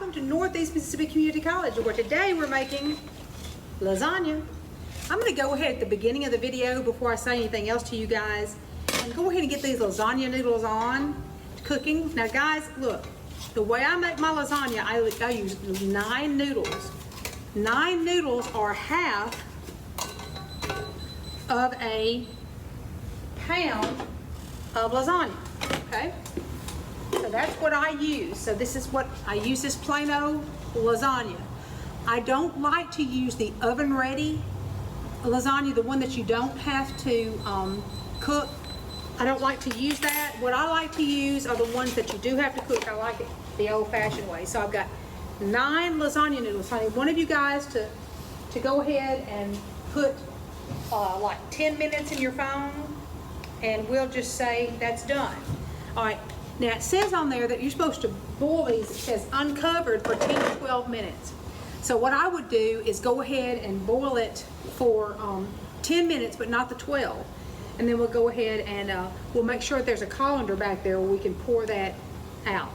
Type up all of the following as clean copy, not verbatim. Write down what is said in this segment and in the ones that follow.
welcome to Northeast Mississippi Community College, where today we're making lasagna. I'm going to go ahead at the beginning of the video before I say anything else to you guys and go ahead and get these lasagna noodles on cooking. Now guys, look, the way I make my lasagna, I use 9 noodles. 9 noodles are half of a pound of lasagna, okay? So that's what I use. So this is what I use, this plain old lasagna. I don't like to use the oven ready lasagna, the one that you don't have to cook. I don't like to use that. What I like to use are the ones that you do have to cook. I like it the old fashioned way. So I've got 9 lasagna noodles. I need one of you guys to go ahead and put like 10 minutes in your phone, and we'll just say that's done. All right. Now it says on there that you're supposed to boil these, it says uncovered, for 10 to 12 minutes. So what I would do is go ahead and boil it for 10 minutes, but not the 12. And then we'll go ahead and we'll make sure that there's a colander back there where we can pour that out.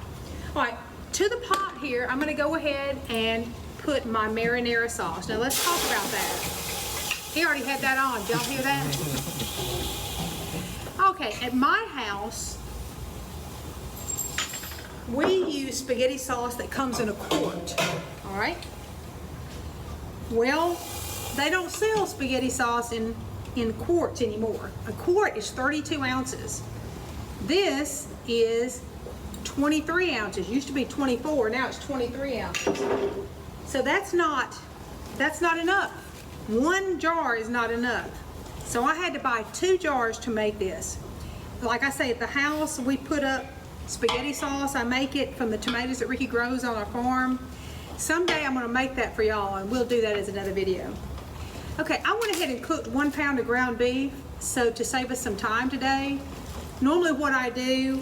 All right, to the pot here, I'm gonna go ahead and put my marinara sauce. Now let's talk about that. He already had that on, did y'all hear that? Okay, at my house, we use spaghetti sauce that comes in a quart, all right? Well, they don't sell spaghetti sauce in quarts anymore. A quart is 32 ounces. This is 23 ounces. Used to be 24, now it's 23 ounces. So that's not enough. 1 jar is not enough. So I had to buy 2 jars to make this. Like I say, at the house, we put up spaghetti sauce. I make it from the tomatoes that Ricky grows on our farm. Someday I'm going to make that for y'all, and we'll do that as another video. Okay, I went ahead and cooked 1 pound of ground beef, so to save us some time today. Normally what I do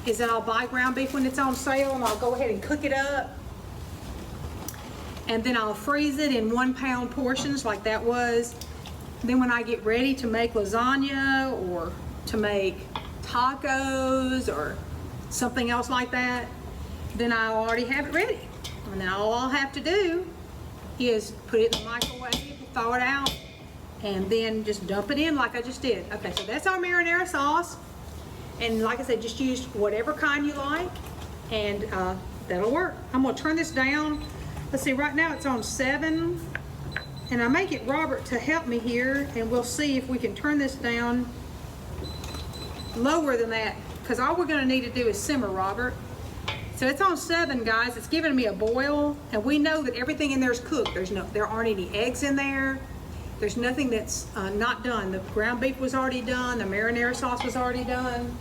is that I'll buy ground beef when it's on sale, and I'll go ahead and cook it up, and then I'll freeze it in 1 pound portions like that was. Then when I get ready to make lasagna or to make tacos or something else like that, then I already have it ready. And then all I'll have to do is put it in the microwave, thaw it out, and then just dump it in like I just did. Okay, so that's our marinara sauce. And like I said, just use whatever kind you like, and that'll work. I'm gonna turn this down. Let's see, right now it's on 7. And I may get Robert to help me here, and we'll see if we can turn this down lower than that, because all we're going to need to do is simmer, Robert. So it's on 7, guys. It's giving me a boil, and we know that everything in there is cooked. There aren't any eggs in there. There's nothing that's not done. The ground beef was already done. The marinara sauce was already done,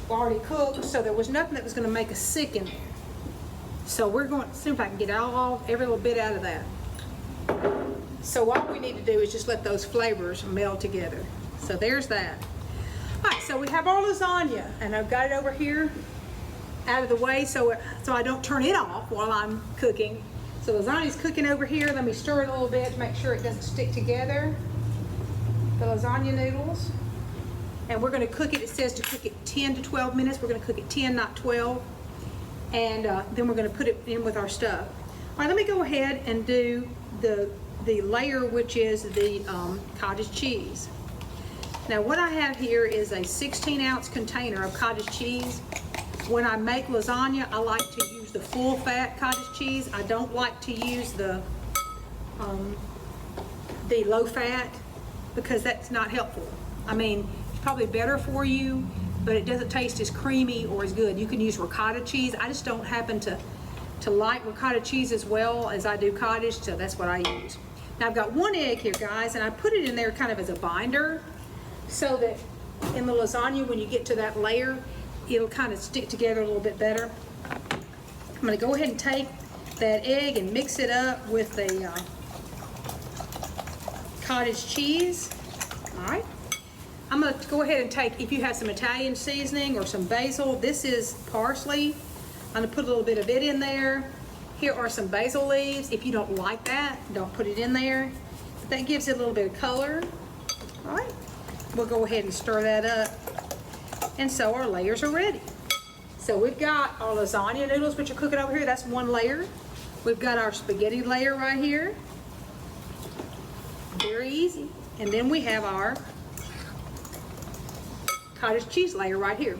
already cooked. So there was nothing that was going to make us sick in there. So we're going to see if I can get every little bit out of that. So all we need to do is just let those flavors meld together. So there's that. All right, so we have our lasagna, and I've got it over here out of the way so I don't turn it off while I'm cooking. So lasagna's cooking over here. Let me stir it a little bit to make sure it doesn't stick together. The lasagna noodles. And we're gonna cook it, it says to cook it 10 to 12 minutes. We're gonna cook it 10, not 12. And then we're gonna put it in with our stuff. All right, let me go ahead and do the layer, which is the cottage cheese. Now what I have here is a 16-ounce container of cottage cheese. When I make lasagna, I like to use the full fat cottage cheese. I don't like to use the low fat, because that's not helpful. I mean, it's probably better for you, but it doesn't taste as creamy or as good. You can use ricotta cheese. I just don't happen to like ricotta cheese as well as I do cottage, so that's what I use. Now I've got 1 egg here, guys, and I put it in there kind of as a binder, so that in the lasagna, when you get to that layer, it'll kind of stick together a little bit better. I'm going to go ahead and take that egg and mix it up with the cottage cheese. All right. I'm going to go ahead and take, if you have some Italian seasoning or some basil, this is parsley. I'm going to put a little bit of it in there. Here are some basil leaves. If you don't like that, don't put it in there. But that gives it a little bit of color. All right. We'll go ahead and stir that up. And so our layers are ready. So we've got our lasagna noodles, which are cooking over here. That's one layer. We've got our spaghetti layer right here. Very easy. And then we have our cottage cheese layer right here.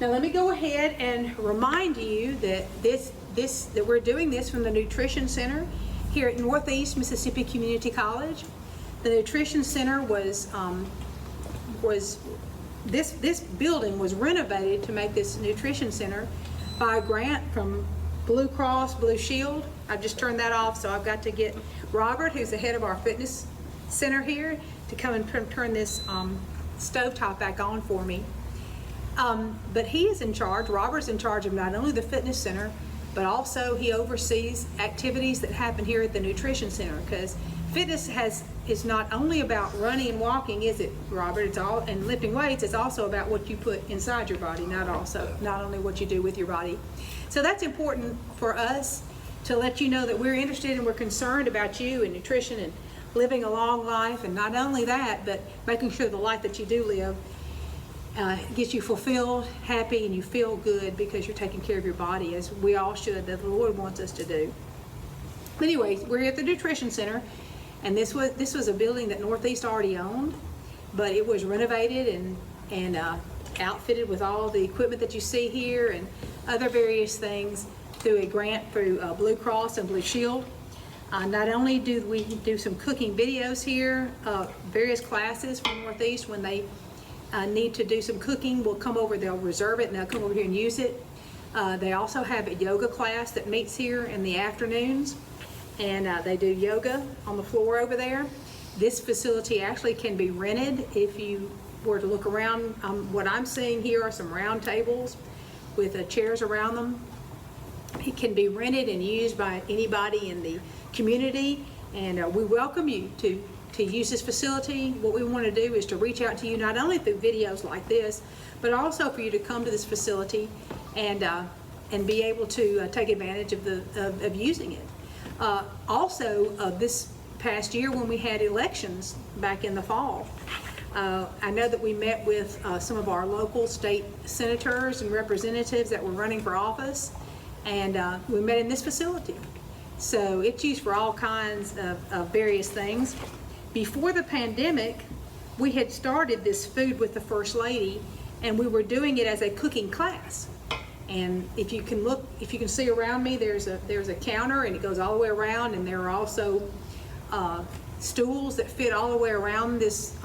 Now let me go ahead and remind you that that we're doing this from the Nutrition Center here at Northeast Mississippi Community College. The Nutrition Center was this building was renovated to make this Nutrition Center by a grant from Blue Cross Blue Shield. I've just turned that off, so I've got to get Robert, who's the head of our fitness center here, to come and turn this stovetop back on for me. But he is in charge, Robert's in charge of not only the fitness center, but also he oversees activities that happen here at the Nutrition Center, because fitness is not only about running and walking, is it, Robert? It's all, and lifting weights. It's also about what you put inside your body, not only what you do with your body. So that's important for us to let you know that we're interested and we're concerned about you and nutrition and living a long life, and not only that, but making sure the life that you do live gets you fulfilled, happy, and you feel good because you're taking care of your body, as we all should, that the Lord wants us to do. Anyway, we're at the Nutrition Center, and this was a building that Northeast already owned, but it was renovated and outfitted with all the equipment that you see here and other various things through a grant through Blue Cross and Blue Shield. Not only do we do some cooking videos here, various classes from Northeast, when they need to do some cooking, will come over, they'll reserve it and they'll come over here and use it. They also have a yoga class that meets here in the afternoons, and they do yoga on the floor over there. This facility actually can be rented. If you were to look around, what I'm seeing here are some round tables with chairs around them. It can be rented and used by anybody in the community, and we welcome you to use this facility. What we want to do is to reach out to you not only through videos like this, but also for you to come to this facility and be able to take advantage of using it. Also, this past year when we had elections back in the fall, I know that we met with some of our local state senators and representatives that were running for office, and we met in this facility. So it's used for all kinds of various things. Before the pandemic, we had started this Food with the First Lady, and we were doing it as a cooking class. And if you can see around me, there's a counter, and it goes all the way around, and there are also stools that fit all the way around this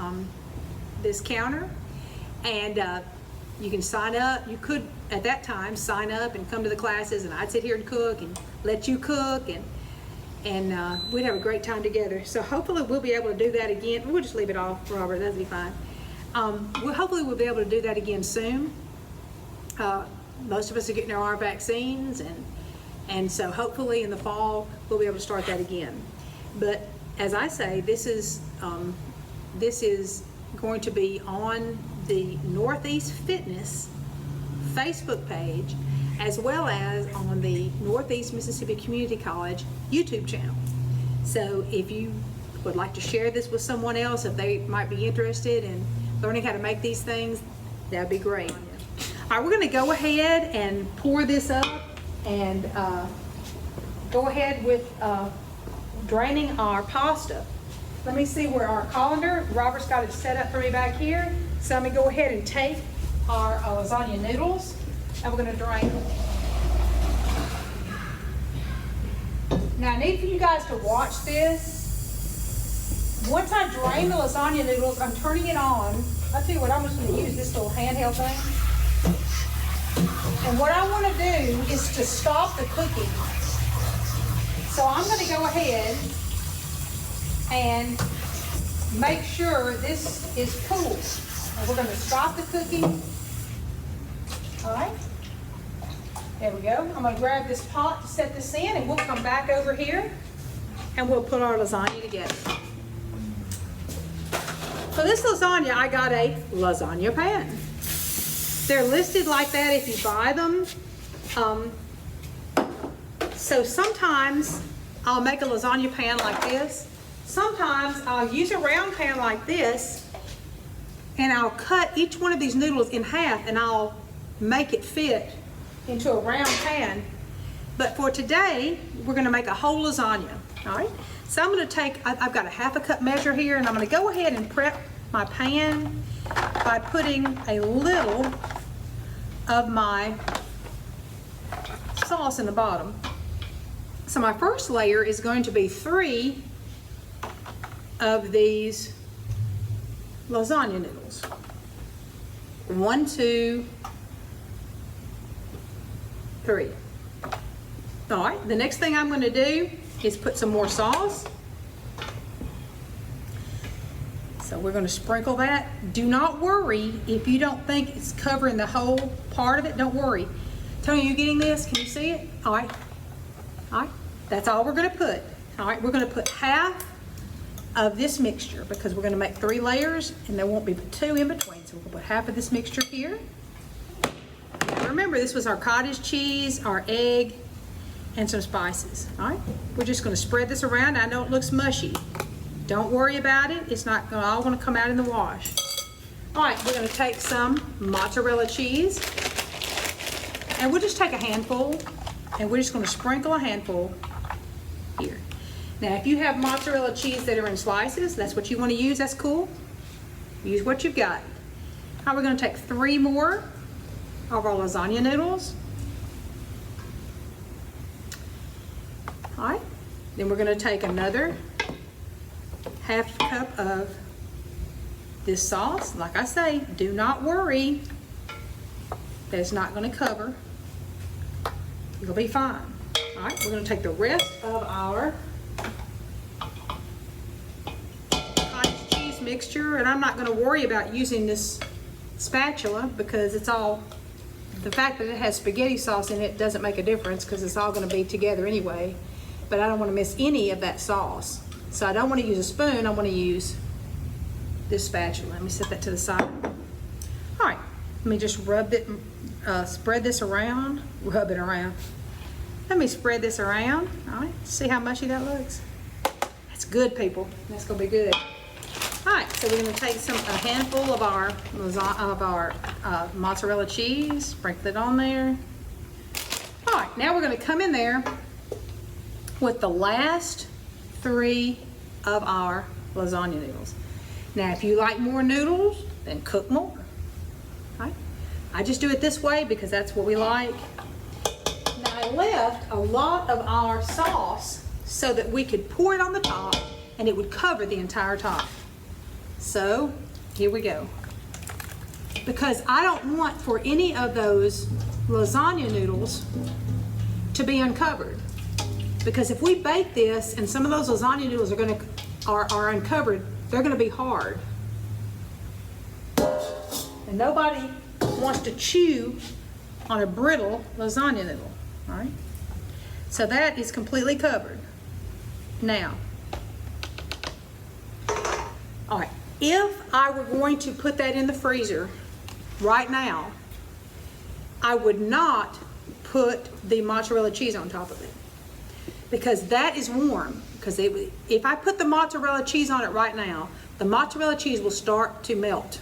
counter. And you can sign up. You could, at that time, sign up and come to the classes, and I'd sit here and cook and let you cook, and we'd have a great time together. So hopefully we'll be able to do that again. We'll just leave it off, Robert, that'll be fine. Hopefully we'll be able to do that again soon. Most of us are getting our vaccines, and so hopefully in the fall we'll be able to start that again. But as I say, this is going to be on the Northeast Fitness Facebook page, as well as on the Northeast Mississippi Community College YouTube channel. So if you would like to share this with someone else, if they might be interested in learning how to make these things, that'd be great. All right, we're going to go ahead and pour this up and go ahead with draining our pasta. Let me see where our colander, Robert's got it set up for me back here. So I'm going to go ahead and take our lasagna noodles, and we're going to drain them. Now I need for you guys to watch this. Once I drain the lasagna noodles, I'm turning it on. I'll tell you what, I'm just going to use this little handheld thing. And what I want to do is to stop the cooking. So I'm going to go ahead and make sure this is cool. And we're going to stop the cooking. All right. There we go. I'm going to grab this pot to set this in, and we'll come back over here and we'll put our lasagna together. For this lasagna, I got a lasagna pan. They're listed like that if you buy them. So sometimes I'll make a lasagna pan like this. Sometimes I'll use a round pan like this, and I'll cut each one of these noodles in half, and I'll make it fit into a round pan. But for today, we're gonna make a whole lasagna, all right? So I'm gonna take, I've got a 1/2 cup measure here, and I'm gonna go ahead and prep my pan by putting a little of my sauce in the bottom. So my first layer is going to be 3 of these lasagna noodles. 1, 2, 3. All right, the next thing I'm going to do is put some more sauce. So we're going to sprinkle that. Do not worry if you don't think it's covering the whole part of it. Don't worry. Tony, are you getting this? Can you see it? All right. All right. That's all we're going to put. All right. We're going to put 1/2 of this mixture because we're going to make 3 layers and there won't be 2 in between. So we're going to put 1/2 of this mixture here. Now remember, this was our cottage cheese, our egg, and some spices. All right. We're just going to spread this around. I know it looks mushy. Don't worry about it. It's not all going to come out in the wash. All right, we're going to take some mozzarella cheese, and we'll just take a handful, and we're just going to sprinkle a handful here. Now, if you have mozzarella cheese that are in slices, that's what you want to use. That's cool. Use what you've got. Now we're going to take 3 more of our lasagna noodles. All right. Then we're going to take another 1/2 cup of this sauce. Like I say, do not worry. That's not going to cover. You'll be fine. All right, we're going to take the rest of our cottage cheese mixture, and I'm not going to worry about using this spatula because it's all, the fact that it has spaghetti sauce in it doesn't make a difference because it's all going to be together anyway. But I don't want to miss any of that sauce. So I don't want to use a spoon, I want to use this spatula. Let me set that to the side. All right, let me just spread this around, rub it around. Let me spread this around. All right, see how mushy that looks? That's good, people. That's gonna be good. All right, so we're gonna take a handful of our mozzarella cheese, sprinkle it on there. All right, now we're gonna come in there with the last 3 of our lasagna noodles. Now, if you like more noodles, then cook more. Right? I just do it this way because that's what we like. Now, I left a lot of our sauce so that we could pour it on the top and it would cover the entire top. So, here we go. Because I don't want for any of those lasagna noodles to be uncovered. Because if we bake this and some of those lasagna noodles are uncovered, they're gonna be hard. And nobody wants to chew on a brittle lasagna noodle, all right? So that is completely covered. Now, all right, if I were going to put that in the freezer right now, I would not put the mozzarella cheese on top of it. Because that is warm. Because if I put the mozzarella cheese on it right now, the mozzarella cheese will start to melt.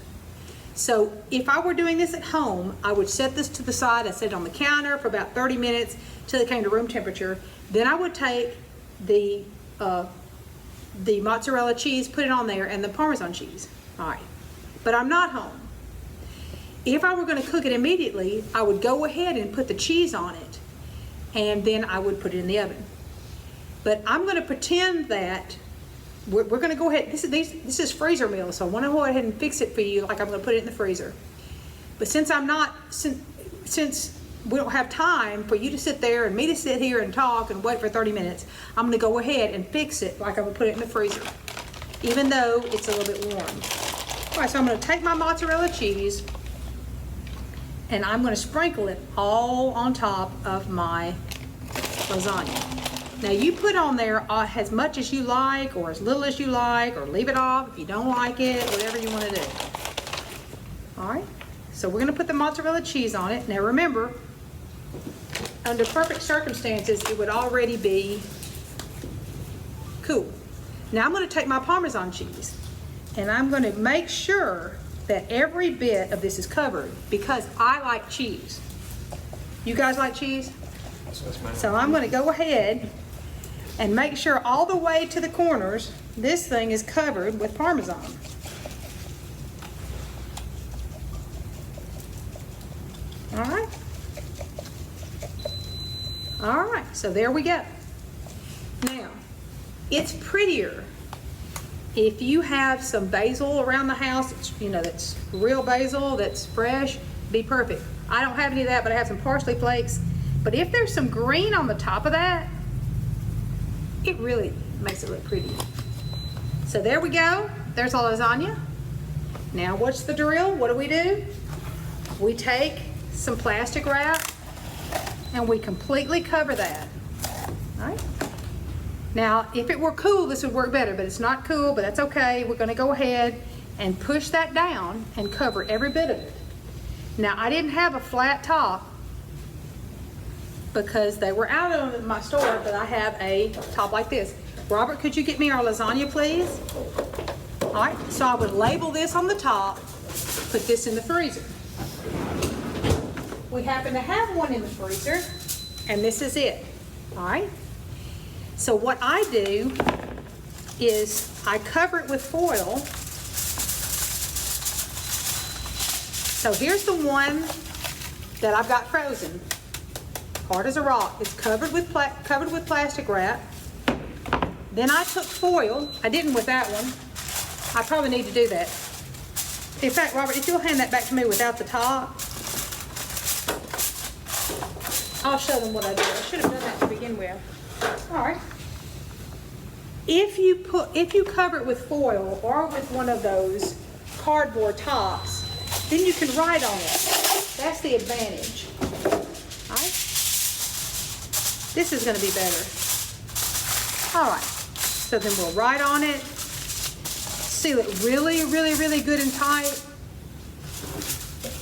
So if I were doing this at home, I would set this to the side. I set it on the counter for about 30 minutes till it came to room temperature. Then I would take the mozzarella cheese, put it on there, and the Parmesan cheese. All right. But I'm not home. If I were going to cook it immediately, I would go ahead and put the cheese on it, and then I would put it in the oven. But I'm going to pretend that we're going to go ahead. This is freezer meal, so I want to go ahead and fix it for you like I'm going to put it in the freezer. But since we don't have time for you to sit there and me to sit here and talk and wait for 30 minutes, I'm going to go ahead and fix it like I'm going to put it in the freezer, even though it's a little bit warm. All right, so I'm going to take my mozzarella cheese and I'm going to sprinkle it all on top of my lasagna. Now you put on there as much as you like or as little as you like, or leave it off if you don't like it, whatever you want to do. All right, so we're going to put the mozzarella cheese on it. Now remember, under perfect circumstances, it would already be cool. Now I'm going to take my Parmesan cheese and I'm going to make sure that every bit of this is covered because I like cheese. You guys like cheese? So I'm going to go ahead and make sure all the way to the corners this thing is covered with Parmesan. All right. All right, so there we go. Now, it's prettier if you have some basil around the house, that's real basil, that's fresh, be perfect. I don't have any of that, but I have some parsley flakes. But if there's some green on the top of that, it really makes it look pretty. So there we go. There's our lasagna. Now what's the drill? What do? We take some plastic wrap and we completely cover that. All right. Now, if it were cool, this would work better, but it's not cool, but that's okay. We're gonna go ahead and push that down and cover every bit of it. Now, I didn't have a flat top because they were out of my store, but I have a top like this. Robert, could you get me our lasagna, please? All right, so I would label this on the top, put this in the freezer. We happen to have one in the freezer, and this is it, all right? So what I do is I cover it with foil. So here's the one that I've got frozen, hard as a rock. It's covered with plastic wrap. Then I took foil. I didn't with that one. I probably need to do that. In fact, Robert, if you'll hand that back to me without the top, I'll show them what I did. I should have done that to begin with. All right. If you cover it with foil or with one of those cardboard tops, then you can write on it. That's the advantage. All right. This is going to be better. All right. So then we'll write on it. Seal it really, really, really good and tight.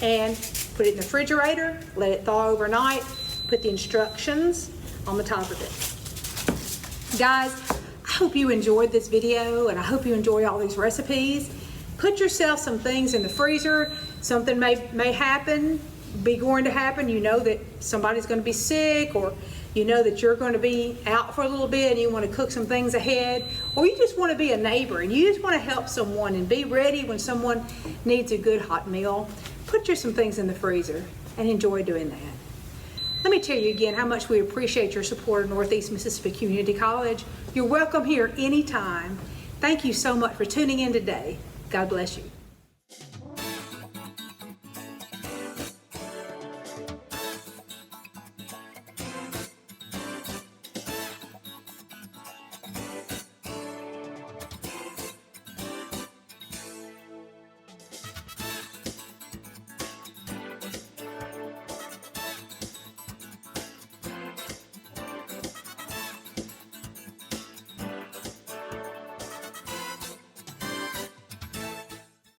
And put it in the refrigerator. Let it thaw overnight. Put the instructions on the top of it. Guys, I hope you enjoyed this video and I hope you enjoy all these recipes. Put yourself some things in the freezer. Something may happen, be going to happen. You know that somebody's going to be sick, or you know that you're going to be out for a little bit and you want to cook some things ahead, or you just want to be a neighbor and you just want to help someone and be ready when someone needs a good hot meal. Put some things in the freezer and enjoy doing that. Let me tell you again how much we appreciate your support of Northeast Mississippi Community College. You're welcome here anytime. Thank you so much for tuning in today. God bless you.